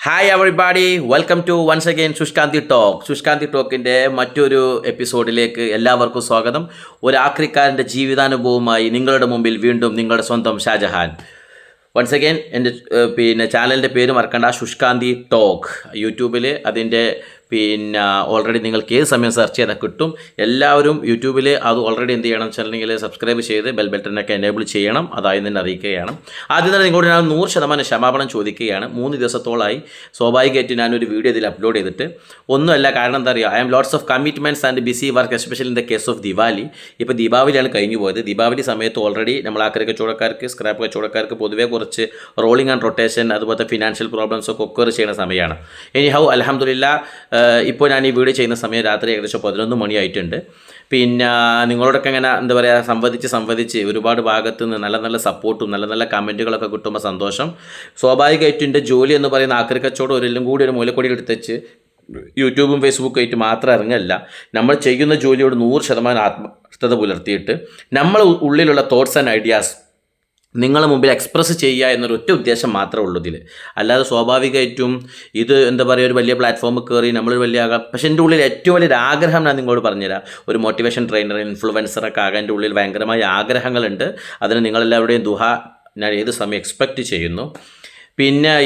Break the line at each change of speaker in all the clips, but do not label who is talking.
Hi everybody, welcome to once again Sushkanthi talk. Sushkanthi ടോക്കിൻ്റെ മറ്റൊരു എപ്പിസോഡിലേക്ക് എല്ലാവർക്കും സ്വാഗതം. ഒരു ആക്രിക്കാരൻ്റെ ജീവിതാനുഭവവുമായി നിങ്ങളുടെ മുമ്പിൽ വീണ്ടും നിങ്ങളുടെ സ്വന്തം ഷാജഹാൻ. വൺസ് അഗെയിൻ എൻ്റെ ചാനലിൻ്റെ പേര് മറക്കണ്ട, സുഷ്കാന്തി ടോക്ക്. യൂട്യൂബിൽ അതിൻ്റെ ഓൾറെഡി നിങ്ങൾക്ക് ഏത് സമയം സെർച്ച് ചെയ്താൽ കിട്ടും. എല്ലാവരും യൂട്യൂബിൽ അത് ഓൾറെഡി എന്ത് ചെയ്യണം വെച്ചിട്ടുണ്ടെങ്കിൽ സബ്സ്ക്രൈബ് ചെയ്ത് ബെൽ ബട്ടനൊക്കെ എനേബിൾ ചെയ്യണം. അതായത് തന്നെ അറിയിക്കുകയാണ്. ആദ്യം തന്നെ നിങ്ങളോട് ഞാൻ 100% ക്ഷമാപണം ചോദിക്കുകയാണ്. 3 ദിവസത്തോളമായി സ്വാഭാവികമായിട്ട് ഞാനൊരു വീഡിയോ ഇതിൽ അപ്ലോഡ് ചെയ്തിട്ട് ഒന്നുമല്ല. കാരണം എന്താ പറയുക, I am lots of commitments and busy work, especially in the case of Diwali. ഇപ്പോൾ ദീപാവലിയാണ് കഴിഞ്ഞു പോയത്. ദീപാവലി സമയത്ത് ഓൾറെഡി നമ്മൾ ആക്രി കച്ചവടക്കാർക്ക്, സ്ക്രാപ്പ് കച്ചവടക്കാർക്ക് പൊതുവേ കുറച്ച് റോളിംഗ് ആൻഡ് റൊട്ടേഷൻ, അതുപോലത്തെ ഫിനാൻഷ്യൽ പ്രോബ്ലംസ് ഒക്കെ ഒക്കർ ചെയ്യുന്ന സമയമാണ്. ഇനി ഹൗ അൽഹംദുലില്ലാ, ഇപ്പോൾ ഞാൻ ഈ വീഡിയോ ചെയ്യുന്ന സമയം രാത്രി ഏകദേശം 11 മണിയായിട്ടുണ്ട്. നിങ്ങളോടൊക്കെ ഇങ്ങനെ എന്താ പറയുക, സംവദിച്ച് ഒരുപാട് ഭാഗത്ത് നിന്ന് നല്ല നല്ല സപ്പോർട്ടും നല്ല നല്ല കമൻറ്റുകളൊക്കെ കിട്ടുമ്പോൾ സന്തോഷം. സ്വാഭാവികമായിട്ടും എൻ്റെ ജോലി എന്ന് പറയുന്ന ആക്രി കച്ചവടം ഒരെല്ലാം കൂടി ഒരു മൂലക്കൊടി എടുത്തുവെച്ച് യൂട്യൂബും ഫേസ്ബുക്കും ആയിട്ട് മാത്രം ഇറങ്ങല്ല. നമ്മൾ ചെയ്യുന്ന ജോലിയോട് 100% ആത്മാർത്ഥത പുലർത്തിയിട്ട് നമ്മൾ ഉള്ളിലുള്ള തോട്ട്സ് ആൻഡ് ഐഡിയാസ് നിങ്ങളുടെ മുമ്പിൽ എക്സ്പ്രസ് ചെയ്യുക എന്നൊരൊറ്റ ഉദ്ദേശം മാത്രമേ ഉള്ളൂ ഇതിൽ. അല്ലാതെ സ്വാഭാവികമായിട്ടും ഇത് എന്താ പറയുക, ഒരു വലിയ പ്ലാറ്റ്ഫോമിൽ കയറി നമ്മൾ വലിയ ആകാം. പക്ഷേ എൻ്റെ ഉള്ളിൽ ഏറ്റവും വലിയൊരു ആഗ്രഹം ഞാൻ നിങ്ങളോട് പറഞ്ഞുതരാം. ഒരു മോട്ടിവേഷൻ ട്രെയിനർ, ഇൻഫ്ലുവൻസറൊക്കെ ആകാൻ എൻ്റെ ഉള്ളിൽ ഭയങ്കരമായ ആഗ്രഹങ്ങളുണ്ട്. അതിന് നിങ്ങളെല്ലാവരുടെയും ദുഹ ഞാൻ ഏത് സമയം എക്സ്പെക്റ്റ് ചെയ്യുന്നു.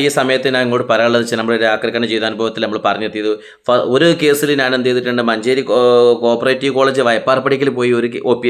ഈ സമയത്ത് ഞാൻ ഇങ്ങോട്ട് പറയാനുള്ളത് വെച്ചാൽ, നമ്മുടെ ആക്രിക്കണ ജീവിതാനുഭവത്തിൽ നമ്മൾ പറഞ്ഞെത്തിയത് ഒരു കേസിൽ ഞാൻ എന്ത് ചെയ്തിട്ടുണ്ട്, മഞ്ചേരി കോപ്പറേറ്റീവ് കോളേജ് വയപ്പാർപ്പടിക്കൽ പോയി ഒരു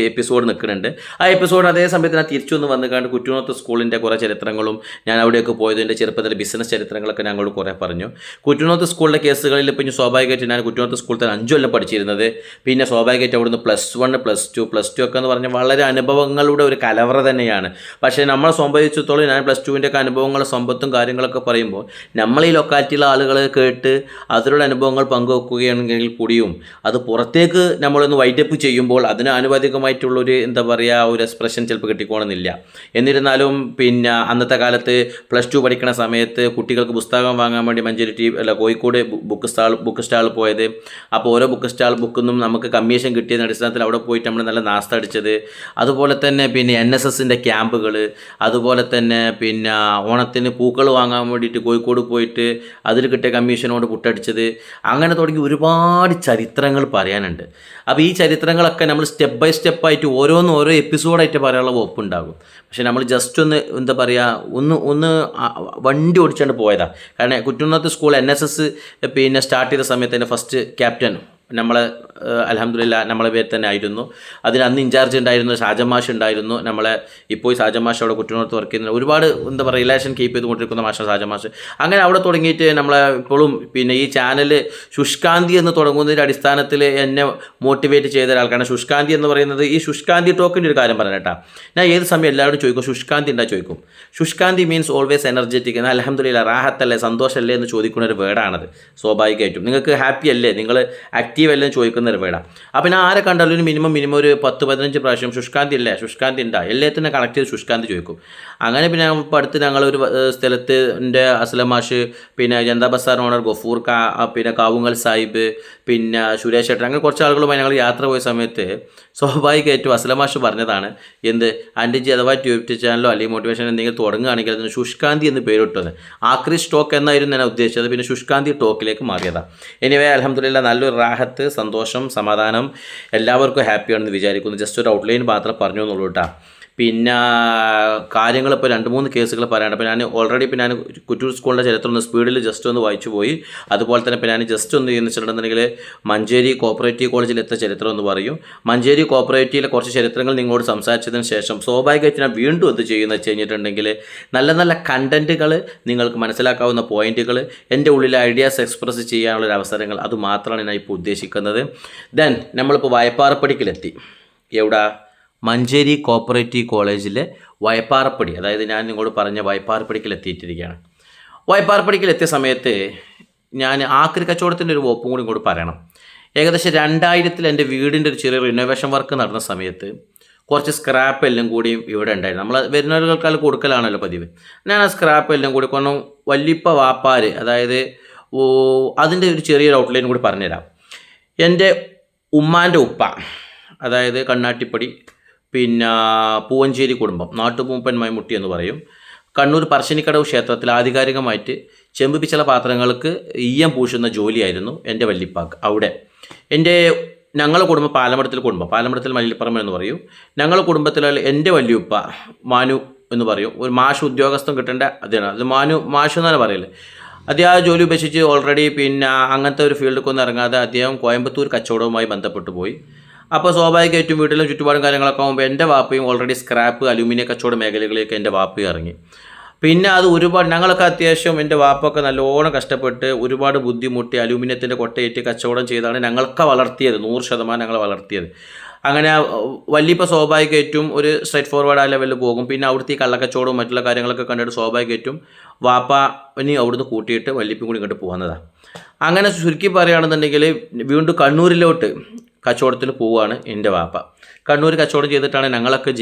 എപ്പിസോഡ് നിൽക്കുന്നുണ്ട്. ആ എപ്പിസോഡ് അതേ സമയത്ത് ഞാൻ തിരിച്ചു വന്ന് വന്നുകൊണ്ട് കുറ്റൂനോത്ത് സ്കൂളിൻ്റെ കുറേ ചരിത്രങ്ങളും ഞാൻ അവിടെയൊക്കെ പോയത്, എൻ്റെ ചെറുപ്പത്തിലെ ബിസിനസ് ചരിത്രങ്ങളൊക്കെ ഞങ്ങളോട് കുറേ പറഞ്ഞു. കുറ്റൂനോത്ത് സ്കൂളിൻ്റെ കേസുകളിൽ പിന്നെ സ്വാഭാവികമായിട്ട് ഞാൻ കുറ്റൂനോത്ത് സ്കൂളിൽ തന്നെ 5 കൊല്ലം പഠിച്ചിരുന്നത്. പിന്നെ സ്വാഭാവികമായിട്ട് അവിടുന്ന് +1 +2 ഒക്കെ എന്ന് പറഞ്ഞാൽ വളരെ അനുഭവങ്ങളുടെ ഒരു കലവറ തന്നെയാണ്. പക്ഷേ നമ്മളെ സംബന്ധിച്ചിടത്തോളം ഞാൻ +2ൻ്റെ ഒക്കെ അനുഭവങ്ങളും സമ്പത്തും കാര്യങ്ങളൊക്കെ പറയുമ്പോൾ നമ്മൾ ഈ ലൊക്കാലിറ്റിയിലെ ആളുകൾ കേട്ട് അതിലുള്ള അനുഭവങ്ങൾ പങ്കുവെക്കുകയാണെങ്കിൽ കൂടിയും അത് പുറത്തേക്ക് നമ്മളൊന്ന് വൈറ്റപ്പ് ചെയ്യുമ്പോൾ അതിന് ആനുപാതികമായിട്ടുള്ളൊരു എന്താ പറയുക, ഒരു എക്സ്പ്രഷൻ ചിലപ്പോൾ കിട്ടിക്കോണമെന്നില്ല. എന്നിരുന്നാലും അന്നത്തെ കാലത്ത് +2 പഠിക്കുന്ന സമയത്ത് കുട്ടികൾക്ക് പുസ്തകം വാങ്ങാൻ വേണ്ടി മഞ്ചേരി കോഴിക്കോട് ബുക്ക് സ്റ്റാൾ പോയത്. അപ്പോൾ ഓരോ ബുക്കിൽ നിന്നും നമുക്ക് കമ്മീഷൻ കിട്ടിയതിന് അടിസ്ഥാനത്തിൽ അവിടെ പോയിട്ട് നമ്മൾ നല്ല നാസ്ത അടിച്ചത്. അതുപോലെ തന്നെ NSSൻ്റെ ക്യാമ്പുകൾ, അതുപോലെ തന്നെ ഓണത്തിന് പൂക്കൾ വാങ്ങാൻ വേണ്ടിയിട്ട് കോഴിക്കോട് പോയിട്ട് അതിൽ കിട്ടിയ കമ്മീഷനോട് പുട്ടടിച്ചത്. അങ്ങനെ തുടങ്ങി ഒരുപാട് ചരിത്രങ്ങൾ പറയാനുണ്ട്. അപ്പോൾ ഈ ചരിത്രങ്ങളൊക്കെ നമ്മൾ സ്റ്റെപ്പ് ബൈ സ്റ്റെപ്പായിട്ട് ഓരോ എപ്പിസോഡായിട്ട് പറയാനുള്ള വകുപ്പുണ്ടാകും. പക്ഷേ നമ്മൾ ജസ്റ്റ് ഒന്ന് എന്താ പറയുക, ഒന്ന് വണ്ടി ഓടിച്ചാണ്ട് പോയതാണ്. കാരണം കുറ്റൂനോത്ത് സ്കൂൾ NSS സ്റ്റാർട്ട് ചെയ്ത സമയത്ത് തന്നെ ഫസ്റ്റ് ക്യാപ്റ്റൻ നമ്മളെ അൽഹംദുലില്ലാ നമ്മളെ പേര് തന്നെ ആയിരുന്നു. അതിന് അന്ന് ഇൻചാർജ് ഉണ്ടായിരുന്നു ഷാജമാഷ് ഉണ്ടായിരുന്നു. നമ്മളെ ഇപ്പോൾ ഷാജമാഷ് അവിടെ കുറ്റൂനോത്ത് വർക്ക് ചെയ്യുന്ന ഒരുപാട് എന്താ പറയുക റിലേഷൻ കീപ്പ് ചെയ്തുകൊണ്ടിരിക്കുന്ന ഷാജമാഷ്. അങ്ങനെ അവിടെ തുടങ്ങിയിട്ട് നമ്മളെ ഇപ്പോഴും ഈ ചാനൽ ശുഷ്കാന്തി എന്ന് തുടങ്ങുന്നതിൻ്റെ അടിസ്ഥാനത്തിൽ എന്നെ മോട്ടിവേറ്റ് ചെയ്ത ഒരാൾക്കാണ്. ശുഷ്കാന്തി എന്ന് പറയുന്നത് ഈ ശുഷ്കാന്തി ടോക്കിൻ്റെ ഒരു കാര്യം പറയാം കേട്ടോ. ഞാൻ ഏത് സമയം എല്ലാവരും ചോദിക്കും ശുഷ്കാന്തി ഉണ്ടാ ചോദിക്കും. ശുഷ്കാന്തി മീൻസ് ഓൾവേസ് എനർജറ്റിക്. എന്നാൽ അൽഹംദുലില്ലാ റാഹത്തല്ലേ, സന്തോഷമല്ലേ എന്ന് ചോദിക്കുന്ന ഒരു വേർഡാണത്. സ്വാഭാവികമായിട്ടും നിങ്ങൾക്ക് ഹാപ്പി അല്ലേ, നിങ്ങൾ ആക്റ്റീവ് അല്ലേ ചോദിക്കുന്ന ഒരു വേർഡാണ്. അപ്പോൾ ഞാൻ ആരെ കണ്ടാലും ഒരു മിനിമം ഒരു 10-15 പ്രാവശ്യം ശുഷ്കാന്തി അല്ലേ, ശുഷ്കാന്തി ഉണ്ടാ, എല്ലാത്തിനും കണക്ട് ചെയ്ത് ശുഷ്കാന്തി ചോദിക്കും. അങ്ങനെ ഇപ്പോൾ അടുത്ത് ഞങ്ങളൊരു സ്ഥലത്ത് എൻ്റെ അസ്ലമാഷ്, ജനതാ ബസാർ ഓണർ ഗഫൂർ കാവുങ്ങൽ സാഹിബ്, സുരേഷ് ചേട്ടൻ, അങ്ങനെ കുറച്ച് ആളുകളുമായി ഞങ്ങൾ യാത്ര പോയ സമയത്ത് സ്വാഭാവികമായിട്ടും അസ്ലമാഷ് പറഞ്ഞതാണ്, ആൻറ്റിജി അഥവാ യൂട്യൂബ് ചാനലോ അല്ലെങ്കിൽ മോട്ടിവേഷൻ എന്തെങ്കിലും തുടങ്ങുകയാണെങ്കിൽ അതിന് ശുഷ്കാന്തി എന്ന് പേരിട്ടത്. ആക്രി സ്റ്റോക്ക് എന്നായിരുന്നു ഞാൻ ഉദ്ദേശിച്ചത്, ശുഷ്കാന്തി ടോക്കിലേക്ക് മാറിയതാണ്. എനിവേ അൽഹംദുലില്ലാ നല്ലൊരു റാഹത്ത്, സന്തോഷം, സമാധാനം, എല്ലാവർക്കും ഹാപ്പിയാണെന്ന് വിചാരിക്കുന്നു. ജസ്റ്റ് ഒരു ഔട്ട്ലൈൻ മാത്രം പറഞ്ഞു എന്നുള്ളൂ കേട്ടോ. കാര്യങ്ങളിപ്പോൾ 2-3 കേസുകൾ പറയാനുണ്ട്. അപ്പോൾ ഞാൻ ഓൾറെഡി ഞാൻ കുറ്റൂർ സ്കൂളിൻ്റെ ചരിത്രം ഒന്ന് സ്പീഡിൽ ജസ്റ്റ് ഒന്ന് വായിച്ചു പോയി. അതുപോലെ തന്നെ ഞാൻ ജസ്റ്റ് ഒന്ന് ചെയ്യുന്നുണ്ടെന്നുണ്ടെങ്കിൽ മഞ്ചേരി കോപ്പറേറ്റീവ് കോളേജിലെത്ത ചരിത്രം എന്ന് പറയും. മഞ്ചേരി കോപ്പറേറ്റീവിലെ കുറച്ച് ചരിത്രങ്ങൾ നിങ്ങളോട് സംസാരിച്ചതിന് ശേഷം സ്വാഭാവികമായിട്ട് ഞാൻ വീണ്ടും എന്ത് ചെയ്യുന്നത് വെച്ച് കഴിഞ്ഞിട്ടുണ്ടെങ്കിൽ നല്ല നല്ല കണ്ടൻറ്റുകൾ, നിങ്ങൾക്ക് മനസ്സിലാക്കാവുന്ന പോയിൻറ്റുകൾ, എൻ്റെ ഉള്ളിലെ ഐഡിയാസ് എക്സ്പ്രസ് ചെയ്യാനുള്ളൊരു അവസരങ്ങൾ, അത് മാത്രമാണ് ഞാൻ ഇപ്പോൾ ഉദ്ദേശിക്കുന്നത്. ദെൻ നമ്മളിപ്പോൾ വയപ്പാറപ്പടിക്കിലെത്തി. എവിടെ? മഞ്ചേരി കോപ്പറേറ്റീവ് കോളേജിലെ വയപ്പാറപ്പടി, അതായത് ഞാൻ നിങ്ങളോട് പറഞ്ഞ വയപ്പാറപ്പടിക്കൽ എത്തിയിട്ടിരിക്കുകയാണ്. വയപ്പാറപ്പടിക്കൽ എത്തിയ സമയത്ത് ഞാൻ ആക്രി കച്ചവടത്തിൻ്റെ ഒരു വകുപ്പും കൂടി ഇങ്ങോട്ട് പറയണം. ഏകദേശം 2000-ൽ എൻ്റെ വീടിൻ്റെ ഒരു ചെറിയ റിനോവേഷൻ വർക്ക് നടന്ന സമയത്ത് കുറച്ച് സ്ക്രാപ്പ് എല്ലാം കൂടി ഇവിടെ ഉണ്ടായിരുന്നു. നമ്മൾ വരുന്നവർക്കാൾ കൊടുക്കലാണല്ലോ പതിവ്. ഞാൻ ആ സ്ക്രാപ്പ് എല്ലാം കൂടി കൊണ്ടും വല്യപ്പ വാപ്പാർ, അതായത് അതിൻ്റെ ഒരു ചെറിയൊരു ഔട്ട്ലൈൻ കൂടി പറഞ്ഞുതരാം. എൻ്റെ ഉമ്മാൻ്റെ ഉപ്പ, അതായത് കണ്ണാട്ടിപ്പടി പൂവഞ്ചേരി കുടുംബം, നാട്ടുമൂപ്പൻ മൈമുട്ടി എന്ന് പറയും. കണ്ണൂർ പറശ്ശിനിക്കടവ് ക്ഷേത്രത്തിൽ ആധികാരികമായിട്ട് ചെമ്പ് പിച്ചള പാത്രങ്ങൾക്ക് ഈയം പൂശുന്ന ജോലിയായിരുന്നു എൻ്റെ വല്യപ്പാക്ക് അവിടെ. ഞങ്ങളുടെ കുടുംബം പാലമടത്തിൽ മല്ലിപ്പറമ്പ് എന്ന് പറയും. ഞങ്ങളുടെ കുടുംബത്തിലുള്ള എൻ്റെ വല്യുപ്പ മാനു എന്ന് പറയും. ഒരു മാഷ് ഉദ്യോഗസ്ഥൻ കിട്ടേണ്ട അതാണ്, അത് മാഷ് എന്നാണ് പറയല്. അദ്ദേഹം ആ ജോലി ഉപേക്ഷിച്ച് ഓൾറെഡി അങ്ങനത്തെ ഒരു ഫീൽഡിലേക്കൊന്നും ഇറങ്ങാതെ അദ്ദേഹം കോയമ്പത്തൂർ കച്ചവടവുമായി ബന്ധപ്പെട്ട് പോയി. അപ്പോൾ സ്വാഭാവികമായിട്ടും വീട്ടിലും ചുറ്റുപാടും കാര്യങ്ങളൊക്കെ ആകുമ്പോൾ എൻ്റെ വാപ്പയും ഓൾറെഡി സ്ക്രാപ്പ് അലൂമിനിയം കച്ചവട മേഖലകളിലേക്ക് എൻ്റെ വാപ്പയും ഇറങ്ങി. അത് ഒരുപാട് ഞങ്ങളൊക്കെ അത്യാവശ്യം എൻ്റെ വാപ്പൊക്കെ നല്ലോണം കഷ്ടപ്പെട്ട് ഒരുപാട് ബുദ്ധിമുട്ടി അലൂമിനിയത്തിൻ്റെ കൊട്ടയേറ്റ് കച്ചവടം ചെയ്താണ് ഞങ്ങളൊക്കെ വളർത്തിയത്, 100% ഞങ്ങളെ വളർത്തിയത്. അങ്ങനെ വല്യപ്പോൾ സ്വാഭാവികമായിട്ടും ഒരു സ്ട്രൈറ്റ് ഫോർവേഡ് ആ ലെവലിൽ പോകും. അവിടുത്തെ ഈ കള്ളക്കച്ചവടവും മറ്റുള്ള കാര്യങ്ങളൊക്കെ കണ്ടിട്ട് സ്വാഭാവികമായിട്ടും വാപ്പനി അവിടുന്ന് കൂട്ടിയിട്ട് വല്യപ്പം കൂടി ഇങ്ങോട്ട് പോകുന്നതാണ്. അങ്ങനെ ചുരുക്കി പറയുകയാണെന്നുണ്ടെങ്കിൽ വീണ്ടും കണ്ണൂരിലോട്ട് കച്ചവടത്തിന് പോവുകയാണ് എൻ്റെ വാപ്പ. കണ്ണൂർ കച്ചവടം ചെയ്തിട്ടാണ്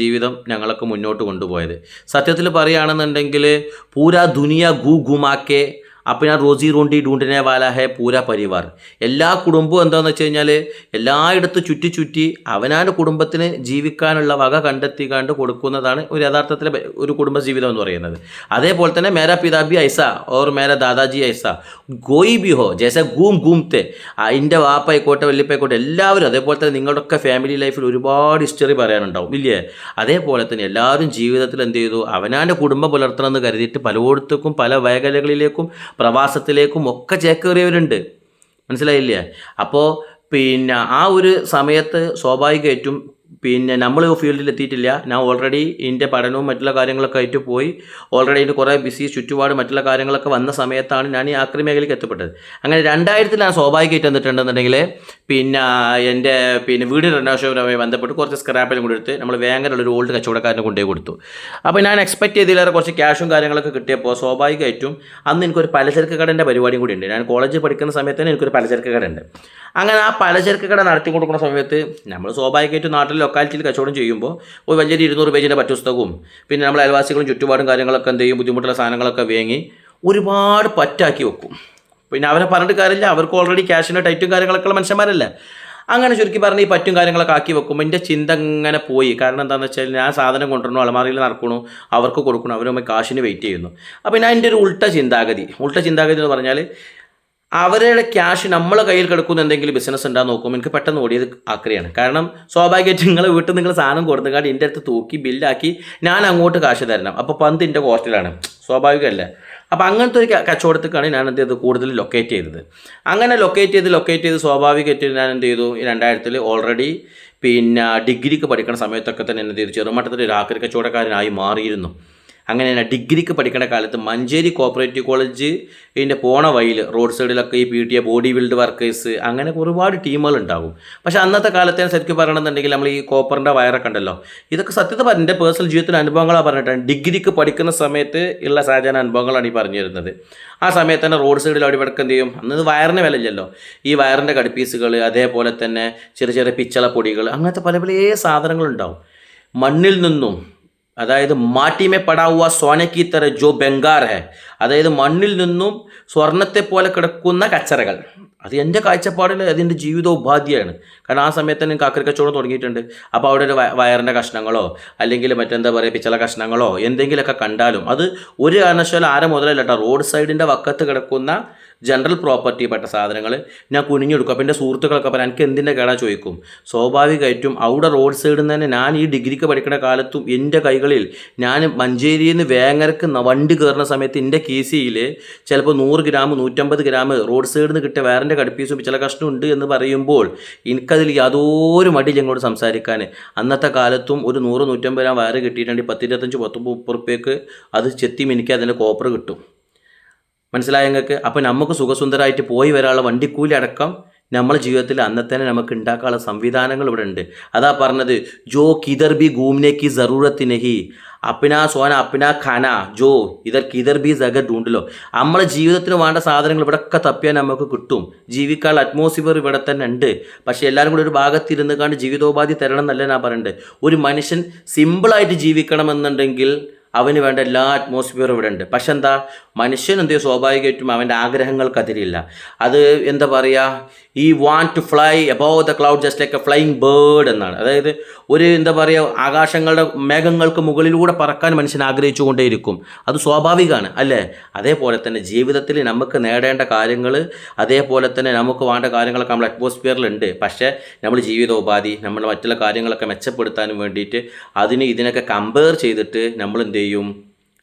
ഞങ്ങളൊക്കെ മുന്നോട്ട് കൊണ്ടുപോയത്. സത്യത്തിൽ പറയുകയാണെന്നുണ്ടെങ്കിൽ പൂരാ ദുനിയ ഗുമാക്കെ അപ്പം റോസി റോണ്ടി ഡൂണ്ടിനെ വാല ഹെ പൂരാ പരിവാർ. എല്ലാ കുടുംബവും എന്താണെന്ന് വെച്ച് കഴിഞ്ഞാൽ എല്ലായിടത്തും ചുറ്റി അവനാൻ്റെ കുടുംബത്തിന് ജീവിക്കാനുള്ള വക കണ്ടെത്തിക്കാണ്ട് കൊടുക്കുന്നതാണ് ഒരു യഥാർത്ഥത്തിലെ ഒരു കുടുംബജീവിതം എന്ന് പറയുന്നത്. അതേപോലെ തന്നെ മേരാ പിതാബി ഐസ ഓർ മേരാ ദാദാജി ഐസ ഗോയി ബി ഹോ ജേസ ഗൂംത്തെ എൻ്റെ വാപ്പായിക്കോട്ടെ വല്യപ്പായിക്കോട്ടെ എല്ലാവരും. അതേപോലെ തന്നെ നിങ്ങളുടെയൊക്കെ ഫാമിലി ലൈഫിൽ ഒരുപാട് ഹിസ്റ്ററി പറയാനുണ്ടാവും ഇല്ലേ? അതേപോലെ തന്നെ എല്ലാവരും ജീവിതത്തിൽ എന്ത് ചെയ്തു, അവനാൻ്റെ കുടുംബം പുലർത്തണമെന്ന് കരുതിയിട്ട് പലയിടത്തേക്കും പല മേഖലകളിലേക്കും പ്രവാസത്തിലേക്കും ഒക്കെ ചേക്കേറിയവരുണ്ട്. മനസ്സിലായില്ലേ? അപ്പോൾ ആ ഒരു സമയത്ത് സ്വാഭാവികമായിട്ടും നമ്മൾ ഫീൽഡിൽ എത്തിയിട്ടില്ല. ഞാൻ ഓൾറെഡി ഇതിൻ്റെ പഠനവും മറ്റുള്ള കാര്യങ്ങളൊക്കെ ആയിട്ട് പോയി. ഓൾറെഡി ഇതിൻ്റെ കുറേ ബിസി ചുറ്റുപാട് മറ്റുള്ള കാര്യങ്ങളൊക്കെ വന്ന സമയത്താണ് ഞാൻ ഈ ആക്രി മേഖലയ്ക്ക് എത്തപ്പെട്ടത്. അങ്ങനെ 2000 ഞാൻ സ്വാഭാവികമായിട്ട് എന്നിട്ടുണ്ടെന്നുണ്ടെങ്കിൽ എൻ്റെ വീട് റെനോവേഷനുമായി ബന്ധപ്പെട്ട് കുറച്ച് സ്ക്രാപ്പിലും കൂടി എടുത്ത് നമ്മൾ വേങ്ങരയുള്ളൊരു ഓൾഡ് കച്ചവടക്കാരനെ കൊണ്ടുപോയി കൊടുത്തു. അപ്പോൾ ഞാൻ എക്സ്പെക്ട് ചെയ്തതിലേറെ കുറച്ച് ക്യാഷും കാര്യങ്ങളൊക്കെ കിട്ടിയപ്പോൾ സ്വാഭാവികമായിട്ടും അന്ന് എനിക്കൊരു പലചരക്ക് കടൻ്റെ പരിപാടിയും കൂടി ഉണ്ട്. ഞാൻ കോളേജിൽ പഠിക്കുന്ന സമയത്ത് തന്നെ എനിക്കൊരു പലചരക്ക് കട ഉണ്ട്. അങ്ങനെ ആ പലചരക്ക് കട നടത്തി കൊടുക്കുന്ന സമയത്ത് നമ്മൾ സ്വാഭാവികമായിട്ടും നാട്ടിൽ ലൊക്കാലിറ്റിയിൽ കച്ചവടം ചെയ്യുമ്പോൾ ഒരു വലിയൊരു 200 പേജിൻ്റെ പറ്റുപുസ്തകവും നമ്മൾ അയൽവാസികളും ചുറ്റുപാടും കാര്യങ്ങളൊക്കെ എന്ത് ചെയ്യും, ബുദ്ധിമുട്ടുള്ള സാധനങ്ങളൊക്കെ വാങ്ങി ഒരുപാട് പറ്റാക്കി വെക്കും. അവരെ പറഞ്ഞിട്ട് കാര്യമില്ല, അവർക്ക് ഓൾറെഡി ക്യാഷിൻ്റെ ടൈറ്റും കാര്യങ്ങളൊക്കെ ഉള്ള മനുഷ്യന്മാരല്ല. അങ്ങനെ ചുരുക്കി പറഞ്ഞ് ഈ പറ്റും കാര്യങ്ങളൊക്കെ ആക്കി വെക്കുമ്പോൾ എൻ്റെ ചിന്ത ഇങ്ങനെ പോയി. കാരണം എന്താണെന്ന് വെച്ചാൽ ഞാൻ സാധനം കൊണ്ടുവരണു, അലമാറിയിൽ നടക്കണു, അവർക്ക് കൊടുക്കണം, അവരുമായി കാശിന് വെയിറ്റ് ചെയ്യുന്നു. അപ്പോൾ ഞാൻ എൻ്റെ ഒരു ഉൾട്ട ചിന്താഗതി എന്ന് പറഞ്ഞാൽ അവരുടെ ക്യാഷ് നമ്മളെ കയ്യിൽ കിടക്കുന്ന എന്തെങ്കിലും ബിസിനസ് ഉണ്ടാകുന്ന നോക്കുമ്പോൾ എനിക്ക് പെട്ടെന്ന് ഓടിയത് ആക്രിയാണ്. കാരണം സ്വാഭാവികമായിട്ട് നിങ്ങളെ വീട്ടിൽ നിങ്ങൾ സാധനം കൊടുത്തുകൊണ്ട് എൻ്റെ അടുത്ത് തൂക്കി ബില്ലാക്കി ഞാൻ അങ്ങോട്ട് കാശ് തരണം. അപ്പോൾ പന്ത് എൻ്റെ കോർട്ടിലാണ്, സ്വാഭാവികമല്ല. അപ്പോൾ അങ്ങനത്തെ ഒരു കച്ചവടത്തേക്കാണ് ഞാൻ എന്ത് ചെയ്തത് കൂടുതൽ ലൊക്കേറ്റ് ചെയ്തത്. അങ്ങനെ ലൊക്കേറ്റ് ചെയ്ത് സ്വാഭാവികമായിട്ട് ഞാൻ എന്ത് ചെയ്തു, ഈ 2000 ഓൾറെഡി ഡിഗ്രിക്ക് പഠിക്കുന്ന സമയത്തൊക്കെ തന്നെ എന്ത് ചെയ്തു, ചെറുമട്ടത്തിൽ ഒരു ആക്രി കച്ചവടക്കാരനായി മാറിയിരുന്നു. അങ്ങനെ ഞാൻ ഡിഗ്രിക്ക് പഠിക്കുന്ന കാലത്ത് മഞ്ചേരി കോപ്പറേറ്റീവ് കോളേജ് ഇതിൻ്റെ പോണ വഴിയിൽ റോഡ് സൈഡിലൊക്കെ ഈ PTA ബോഡി ബിൽഡ് വർക്കേഴ്സ് അങ്ങനെ ഒരുപാട് ടീമുകളുണ്ടാകും. പക്ഷേ അന്നത്തെ കാലത്തെ ശരിക്കും പറയണമെന്നുണ്ടെങ്കിൽ നമ്മൾ ഈ കോപ്പറിൻ്റെ വയറൊക്കെ ഉണ്ടല്ലോ, ഇതൊക്കെ സത്യത എൻ്റെ പേഴ്സണൽ ജീവിതത്തിലെ അനുഭവങ്ങളാണ് പറഞ്ഞിട്ടാണ്. ഡിഗ്രിക്ക് പഠിക്കുന്ന സമയത്ത് ഉള്ള സാധാരണ അനുഭവങ്ങളാണ് ഈ പറഞ്ഞു തരുന്നത്. ആ സമയത്ത് തന്നെ റോഡ് സൈഡിൽ അവിടെ ഇവിടെ എന്ത് ചെയ്യും, അന്ന് വയറിന് വിലയില്ലല്ലോ, ഈ വയറിൻ്റെ കടിപ്പീസുകൾ, അതേപോലെ തന്നെ ചെറിയ പിച്ചള പൊടികൾ, അങ്ങനത്തെ പല സാധനങ്ങളുണ്ടാവും. മണ്ണിൽ നിന്നും, അതായത് മാറ്റിമേ പടാവുക സോനക്കി തര ജോ ബംഗാർ ഹെ, അതായത് മണ്ണിൽ നിന്നും സ്വർണത്തെ പോലെ കിടക്കുന്ന കച്ചറകൾ. അത് എൻ്റെ കാഴ്ചപ്പാടിൽ അതിൻ്റെ ജീവിതോപാധിയാണ്. കാരണം ആ സമയത്ത് തന്നെ എനിക്ക് ആക്രി കച്ചവടം തുടങ്ങിയിട്ടുണ്ട്. അപ്പോൾ അവിടെ ഒരു വയറിൻ്റെ കഷ്ണങ്ങളോ അല്ലെങ്കിൽ മറ്റെന്താ പറയുക പിച്ചള കഷ്ണങ്ങളോ എന്തെങ്കിലുമൊക്കെ കണ്ടാലും അത് ഒരു കാരണവശാലും ആരെ മുതലല്ല കേട്ടോ, റോഡ് സൈഡിൻ്റെ വക്കത്ത് കിടക്കുന്ന ജനറൽ പ്രോപ്പർട്ടി പെട്ട സാധനങ്ങൾ ഞാൻ കുനിഞ്ഞെടുക്കും. അപ്പോൾ എൻ്റെ സുഹൃത്തുക്കളൊക്കെ പറയാൻ എനിക്ക് എന്തിൻ്റെ കേടാ ചോദിക്കും. സ്വാഭാവികമായിട്ടും അവിടെ റോഡ് സൈഡിൽ നിന്ന് തന്നെ ഞാൻ ഈ ഡിഗ്രിക്ക് പഠിക്കുന്ന കാലത്തും എൻ്റെ കൈകളിൽ ഞാൻ മഞ്ചേരിയിൽ നിന്ന് വേങ്ങരക്ക് വണ്ടി കയറുന്ന സമയത്ത് എൻ്റെ കീസിയിൽ ചിലപ്പോൾ 100 ഗ്രാം 150 ഗ്രാം റോഡ് സൈഡിൽ നിന്ന് കിട്ടിയ വേറിൻ്റെ കടുപ്പീസും ചില കഷ്ണം ഉണ്ട് എന്ന് പറയുമ്പോൾ എനിക്കതിൽ യാതൊരു മടിയില്ല ഞങ്ങളോട് സംസാരിക്കാൻ. അന്നത്തെ കാലത്തും ഒരു 100-150 ഗ്രാം വയറ് കിട്ടിയിട്ടുണ്ടെങ്കിൽ 10-25-30 ഉറുപ്പ്യക്ക് അത് ചെത്തി മിനിക്ക് അതിൻ്റെ കോപ്പർ കിട്ടും. മനസ്സിലായ നിങ്ങൾക്ക്? അപ്പോൾ നമുക്ക് സുഖസുന്ദരമായിട്ട് പോയി വരാനുള്ള വണ്ടിക്കൂലി അടക്കം നമ്മളെ ജീവിതത്തിൽ അന്നത്തെ തന്നെ നമുക്ക് ഉണ്ടാക്കാനുള്ള സംവിധാനങ്ങൾ ഇവിടെ ഉണ്ട്. അതാ പറഞ്ഞത്, ജോ കിതർ ബി ഗൂംനെ കി ജറൂറത്ത് നഹി, അപ്പിനാ സോന അപ്പിനാ ഖാന ജോ ഇതർ കിതർ ബി ജഗർ ഡൂണ്ടല്ലോ. നമ്മളെ ജീവിതത്തിന് വേണ്ട സാധനങ്ങൾ ഇവിടെയൊക്കെ തപ്പിയാൽ നമുക്ക് കിട്ടും. ജീവിക്കാനുള്ള അറ്റ്മോസ്ഫിയർ ഇവിടെ തന്നെ ഉണ്ട്. പക്ഷേ എല്ലാവരും കൂടി ഒരു ഭാഗത്തിരുന്ന് കണ്ട് ജീവിതോപാധി തരണം എന്നല്ല ഞാൻ പറയുന്നത്. ഒരു മനുഷ്യൻ സിമ്പിളായിട്ട് ജീവിക്കണമെന്നുണ്ടെങ്കിൽ അവന് വേണ്ട എല്ലാ അറ്റ്മോസ്ഫിയറും ഇവിടെ ഉണ്ട്. പക്ഷെ എന്താ, മനുഷ്യൻ എന്ത് ചെയ്യും, സ്വാഭാവികമായിട്ടും അവൻ്റെ ആഗ്രഹങ്ങൾക്കതിരില്ല. അത് എന്താ പറയുക, ഈ want to fly above the cloud just like a flying bird എന്നാണ്. അതായത് ഒരു എന്താ പറയുക, ആകാശങ്ങളുടെ മേഘങ്ങൾക്ക് മുകളിലൂടെ പറക്കാൻ മനുഷ്യൻ ആഗ്രഹിച്ചു കൊണ്ടേയിരിക്കും. അത് സ്വാഭാവികമാണ് അല്ലേ? അതേപോലെ തന്നെ ജീവിതത്തിൽ നമുക്ക് നേടേണ്ട കാര്യങ്ങൾ, അതേപോലെ തന്നെ നമുക്ക് വേണ്ട കാര്യങ്ങളൊക്കെ നമ്മുടെ അറ്റ്മോസ്ഫിയറിലുണ്ട്. പക്ഷേ നമ്മൾ ജീവിതോപാധി, നമ്മൾ മറ്റുള്ള കാര്യങ്ങളൊക്കെ മെച്ചപ്പെടുത്താനും വേണ്ടിയിട്ട് ഇതിനൊക്കെ കമ്പയർ ചെയ്തിട്ട് നമ്മൾ എന്ത് ചെയ്യും,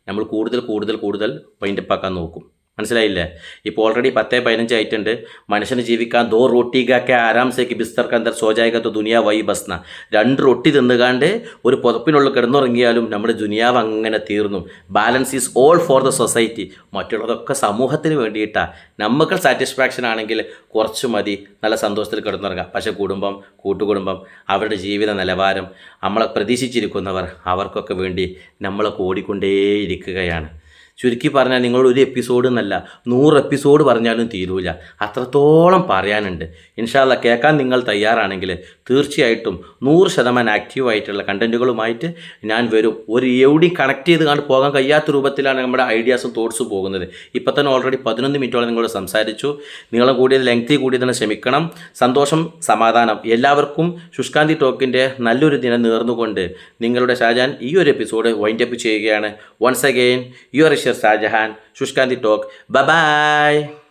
നമ്മൾ കൂടുതൽ വൈൻഡപ്പാക്കാൻ നോക്കും. മനസ്സിലായില്ലേ? ഇപ്പോൾ ഓൾറെഡി 10-15 ആയിട്ടുണ്ട്. മനുഷ്യന് ജീവിക്കാൻ 2 റൊട്ടി കാക്കെ ആരാം സേക്ക് ബിസ്തർ കന്തർ സോജായിക തോ ദുനിയ വൈ ബസ്ന. 2 റൊട്ടി തിന്നുകാണ്ട് ഒരു പുതപ്പിനുള്ളിൽ കിടന്നുറങ്ങിയാലും നമ്മുടെ ദുനിയാവ് അങ്ങനെ തീർന്നു. Balance is all for the society. മറ്റുള്ളതൊക്കെ സമൂഹത്തിന് വേണ്ടിയിട്ടാണ്. നമുക്ക് സാറ്റിസ്ഫാക്ഷൻ ആണെങ്കിൽ കുറച്ച് മതി, നല്ല സന്തോഷത്തിൽ കിടന്നുറങ്ങാം. പക്ഷേ കൂട്ടുകുടുംബം, അവരുടെ ജീവിത നിലവാരം, നമ്മളെ പ്രതീക്ഷിച്ചിരിക്കുന്നവർ, അവർക്കൊക്കെ വേണ്ടി നമ്മളൊക്കെ ഓടിക്കൊണ്ടേയിരിക്കുകയാണ്. ചുരുക്കി പറഞ്ഞാൽ നിങ്ങളൊരു എപ്പിസോഡ് എന്നല്ല, 100 എപ്പിസോഡ് പറഞ്ഞാലും തീരൂല. അത്രത്തോളം പറയാനുണ്ട്. ഇൻഷാ അല്ലാഹ് കേൾക്കാൻ നിങ്ങൾ തയ്യാറാണെങ്കിൽ തീർച്ചയായിട്ടും 100% ആക്റ്റീവായിട്ടുള്ള കണ്ടൻറ്റുകളുമായിട്ട് ഞാൻ വരും. ഒരു എവിടെയും കണക്ട് ചെയ്ത് കണ്ട് പോകാൻ കഴിയാത്ത രൂപത്തിലാണ് നമ്മുടെ ഐഡിയാസും തോട്ട്സും പോകുന്നത്. ഇപ്പം തന്നെ ഓൾറെഡി 11 മിനിറ്റോളം നിങ്ങളോട് സംസാരിച്ചു. നിങ്ങളെ ലെങ്തി കൂടിയതിനെ ക്ഷമിക്കണം. സന്തോഷം, സമാധാനം എല്ലാവർക്കും. ശുഷ്കാന്തി ടോക്കിൻ്റെ നല്ലൊരു ദിനം നേർന്നുകൊണ്ട് നിങ്ങളുടെ ഷാജഹാൻ ഈ ഒരു എപ്പിസോഡ് വൈൻഡപ്പ് ചെയ്യുകയാണ്. Once again your Shajahan, Shushkanthi talk. By.